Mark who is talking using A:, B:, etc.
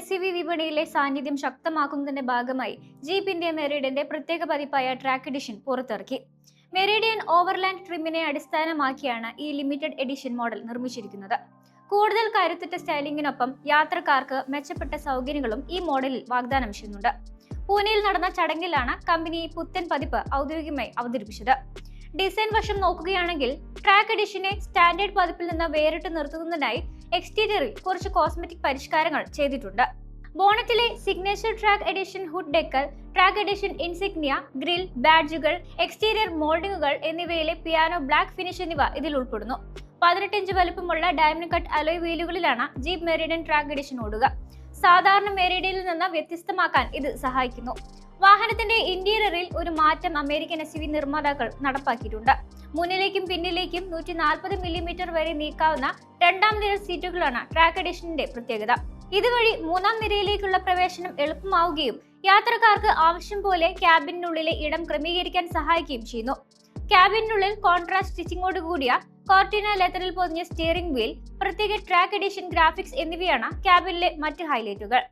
A: SUV വിപണിയിലെ സാന്നിധ്യം ശക്തമാക്കുന്നതിന്റെ ഭാഗമായി ജീപ്പ് ഇന്ത്യ മെറിഡിയന്റെ പ്രത്യേക പതിപ്പായ ട്രാക്ക് എഡിഷൻ പുറത്തിറക്കി. മെറിഡിയൻ ഓവർലാൻഡ് ട്രിമിനെ അടിസ്ഥാനമാക്കിയാണ് ഈ ലിമിറ്റഡ് എഡിഷൻ മോഡൽ നിർമ്മിച്ചിരിക്കുന്നത്. കൂടുതൽ കരുത്തുറ്റ സ്റ്റൈലിംഗിനൊപ്പം യാത്രക്കാർക്ക് മെച്ചപ്പെട്ട സൗകര്യങ്ങളും ഈ മോഡലിൽ വാഗ്ദാനം ചെയ്യുന്നുണ്ട്. പൂനെയിൽ നടന്ന ചടങ്ങിലാണ് കമ്പനി പുത്തൻ പതിപ്പ് ഔദ്യോഗികമായി അവതരിപ്പിച്ചത്. ഡിസൈൻ വശം നോക്കുകയാണെങ്കിൽ ട്രാക്ക് എഡിഷനെ സ്റ്റാൻഡേർഡ് പതിപ്പിൽ നിന്ന് വേറിട്ട് നിർത്തുന്നതിനായി എക്സ്റ്റീരിയറിൽ കുറച്ച് കോസ്മെറ്റിക് പരിഷ്കാരങ്ങൾ ചെയ്തിട്ടുണ്ട്. ബോണറ്റിലെ signature track edition hood decal, track edition insignia, grille, ബാഡ്ജുകൾ, എക്സ്റ്റീരിയർ മോൾഡിങ്ങുകൾ എന്നിവയിലെ പിയാനോ ബ്ലാക്ക് ഫിനിഷ് എന്നിവ ഇതിൽ ഉൾപ്പെടുന്നു. 18 ഇഞ്ച് വലുപ്പമുള്ള ഡയമണ്ട് കട്ട് അലോയ് വീലുകളിലാണ് ജീപ്പ് മെറിഡിയൻ ട്രാക്ക് എഡിഷൻ ഓടുക. സാധാരണ മെറിഡിയനിൽ നിന്ന് വ്യത്യസ്തമാക്കാൻ ഇത് സഹായിക്കുന്നു. വാഹനത്തിന്റെ ഇന്റീരിയറിൽ ഒരു മാറ്റം അമേരിക്കൻ SUV നിർമ്മാതാക്കൾ നടപ്പാക്കിയിട്ടുണ്ട്. മുന്നിലേക്കും പിന്നിലേക്കും 140 മില്ലിമീറ്റർ വരെ നീക്കാവുന്ന രണ്ടാം നിര സീറ്റുകളാണ് ട്രാക്ക് എഡിഷന്റെ പ്രത്യേകത. ഇതുവഴി മൂന്നാം നിരയിലേക്കുള്ള പ്രവേശനം എളുപ്പമാവുകയും യാത്രക്കാർക്ക് ആവശ്യം പോലെ ക്യാബിനുള്ളിലെ ഇടം ക്രമീകരിക്കാൻ സഹായിക്കുകയും ചെയ്യുന്നു. ക്യാബിനുള്ളിൽ കോൺട്രാസ്റ്റ് സ്റ്റിച്ചിങ്ങോട് കൂടിയ കോർട്ടിന ലെതറിൽ പൊതിഞ്ഞ സ്റ്റിയറിംഗ് വീൽ, പ്രത്യേക ട്രാക്ക് എഡിഷൻ ഗ്രാഫിക്സ് എന്നിവയാണ് ക്യാബിനിലെ മറ്റ് ഹൈലൈറ്റുകൾ.